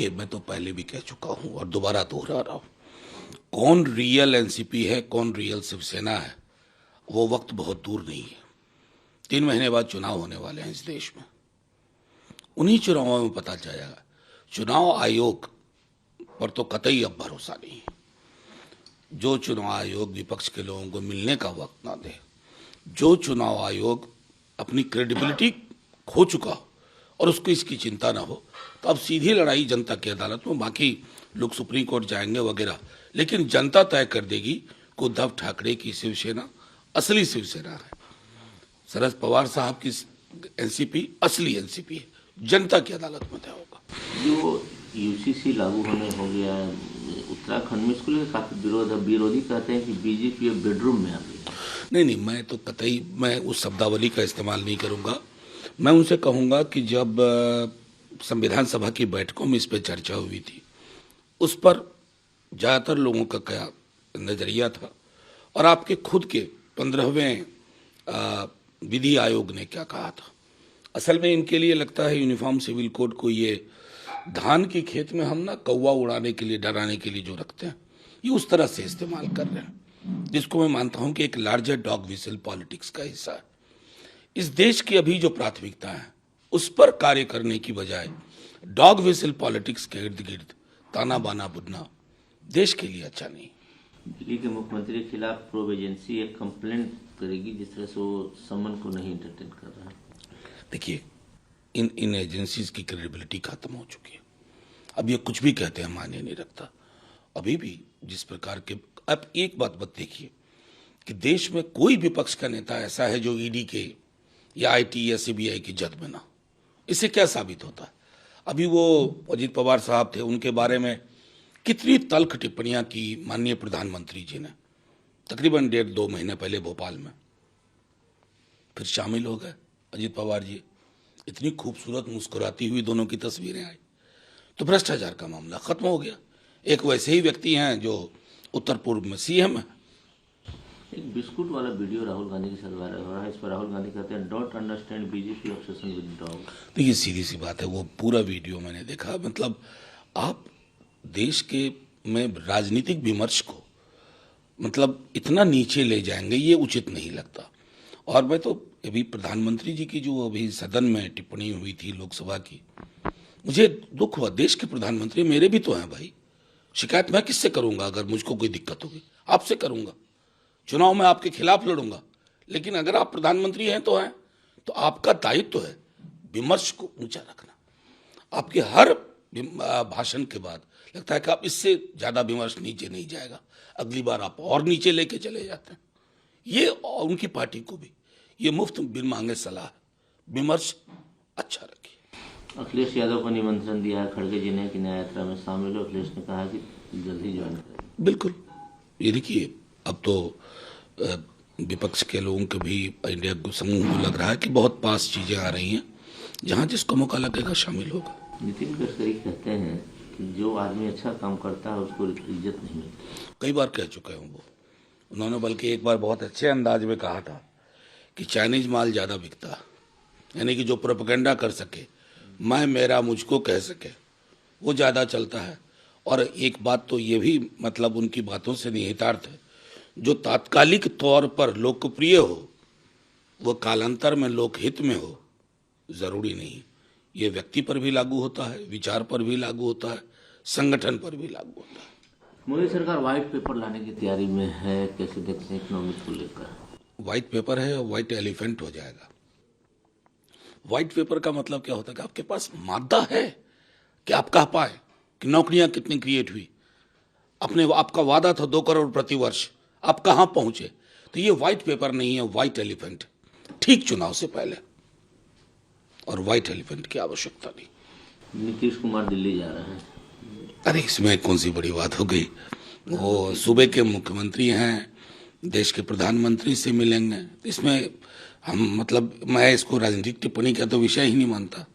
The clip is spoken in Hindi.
देखिए, मैं तो पहले भी कह चुका हूं और दोबारा दोहरा रहा हूं, कौन रियल एनसीपी है, कौन रियल शिवसेना है, वो वक्त बहुत दूर नहीं है। 3 महीने बाद चुनाव होने वाले हैं इस देश में। उन्हीं चुनावों में पता चलेगा। चुनाव आयोग पर तो कतई अब भरोसा नहीं है। जो चुनाव आयोग विपक्ष के लोगों को मिलने का वक्त ना दे, जो चुनाव आयोग अपनी क्रेडिबिलिटी खो चुका हो और उसको इसकी चिंता ना हो, तो अब सीधी लड़ाई जनता की अदालत में। बाकी लोग सुप्रीम कोर्ट जाएंगे वगैरह, लेकिन जनता तय कर देगी कि उद्धव ठाकरे की शिवसेना असली शिवसेना है, शरद पवार साहब की एनसीपी असली एनसीपी है। जनता की अदालत में तय होगा। जो यूसीसी लागू होने हो गया उत्तराखंड में, इसको लेकर काफी विरोध है। विरोधी कहते हैं कि बीजेपी अब बेडरूम में आ गई। नहीं, मैं तो कतई मैं उस शब्दावली का इस्तेमाल नहीं करूंगा। मैं उनसे कहूंगा कि जब संविधान सभा की बैठकों में इस पर चर्चा हुई थी, उस पर ज़्यादातर लोगों का क्या नज़रिया था और आपके खुद के 15वें विधि आयोग ने क्या कहा था। असल में इनके लिए लगता है यूनिफॉर्म सिविल कोड को ये धान की खेत में हम ना कौवा उड़ाने के लिए, डराने के लिए जो रखते हैं, ये उस तरह से इस्तेमाल कर रहे हैं, जिसको मैं मानता हूं कि एक लार्जर डॉग विसल पॉलिटिक्स का हिस्सा है। इस देश की अभी जो प्राथमिकता है उस पर कार्य करने की बजाय डॉग विसल पॉलिटिक्स के इर्द गिर्द ताना बाना बुनना देश के लिए अच्छा नहीं। दिल्ली के मुख्यमंत्री के खिलाफ प्रोब एजेंसी एक कंप्लेंट करेगी, जिस तरह से वो समन को नहीं एंटरटेन कर रहा है। देखिए, इन एजेंसीज की क्रेडिबिलिटी खत्म हो चुकी है। अब ये कुछ भी कहते हैं मायने नहीं रखता। अभी भी जिस प्रकार के, अब एक बात देखिए कि देश में कोई विपक्ष का नेता ऐसा है जो ईडी के या आईटी या सीबीआई की जद में ना। इससे क्या साबित होता है? अभी वो अजीत पवार साहब थे, उनके बारे में कितनी तल्ख टिप्पणियां की माननीय प्रधानमंत्री जी ने, तकरीबन 1.5-2 महीने पहले भोपाल में। फिर शामिल हो गए अजीत पवार जी, इतनी खूबसूरत मुस्कुराती हुई दोनों की तस्वीरें आई, तो भ्रष्टाचार का मामला खत्म हो गया। एक वैसे ही व्यक्ति हैं जो उत्तर पूर्व में सीएम है। एक बिस्कुट वाला वीडियो राहुल गांधी के साथ वायरल हो रहा है। इस पर राहुल गांधी कहते हैं, don't understand BJP obsession with dog. देखिए, सीधी सी बात है, वो पूरा वीडियो मैंने देखा। मतलब आप देश के में राजनीतिक विमर्श को मतलब इतना नीचे ले जाएंगे, ये उचित नहीं लगता। और मैं तो अभी प्रधानमंत्री जी की जो अभी सदन में टिप्पणी हुई थी लोकसभा की, मुझे दुख हुआ। देश के प्रधानमंत्री मेरे भी तो हैं भाई। शिकायत मैं किससे करूंगा? अगर मुझको कोई दिक्कत होगी आपसे करूंगा, चुनाव में आपके खिलाफ लड़ूंगा। लेकिन अगर आप प्रधानमंत्री हैं तो आपका दायित्व है विमर्श को ऊंचा रखना। आपके हर भाषण के बाद लगता है कि आप इससे ज्यादा विमर्श नीचे नहीं जाएगा, अगली बार आप और नीचे लेके चले जाते हैं। ये और उनकी पार्टी को भी ये मुफ्त बिन मांगे सलाह, विमर्श अच्छा रखिए। अखिलेश यादव को निमंत्रण दिया है खड़गे जी ने कि न्याय यात्रा में शामिल हो। अखिलेश ने कहा कि जल्द ही ज्वाइन करेंगे। बिल्कुल। ये देखिए, अब तो विपक्ष के लोगों के भी इंडिया को समूह लग रहा है कि बहुत पास चीजें आ रही हैं, जहां जिसको मौका लगेगा शामिल होगा। नितिन गडकरी कहते हैं कि जो आदमी अच्छा काम करता है उसको इज्जत नहीं मिलती। कई बार कह चुके हैं वो। उन्होंने बल्कि एक बार बहुत अच्छे अंदाज में कहा था कि चाइनीज माल ज़्यादा बिकता है, यानी कि जो प्रोपेगेंडा कर सके, मैं मेरा मुझको कह सके, वो ज़्यादा चलता है। और एक बात तो ये भी मतलब उनकी बातों से निहितार्थ है, जो तात्कालिक तौर पर लोकप्रिय हो वो कालांतर में लोकहित में हो, ज़रूरी नहीं। ये व्यक्ति पर भी लागू होता है, विचार पर भी लागू होता है, संगठन पर भी लागू होता है। मोदी सरकार व्हाइट पेपर लाने की तैयारी में है, कैसे देखते हैं इकोनॉमिक को लेकर? व्हाइट पेपर है और व्हाइट एलिफेंट हो जाएगा। व्हाइट पेपर का मतलब क्या होता है कि आपके पास मादा है कि आप कह पाए कि नौकरियां कितनी क्रिएट हुई, आपका वादा था 2 करोड़ प्रति वर्ष, आप कहां पहुंचे। तो ये व्हाइट पेपर नहीं है, व्हाइट एलिफेंट, ठीक चुनाव से पहले। और व्हाइट एलिफेंट की आवश्यकता नहीं। नीतीश कुमार दिल्ली जा रहे हैं। अरे इसमें कौन सी बड़ी बात हो गई? वो सूबे के मुख्यमंत्री हैं, देश के प्रधानमंत्री से मिलेंगे। इसमें हम मतलब मैं इसको राजनीतिक टिप्पणी का तो विषय ही नहीं मानता।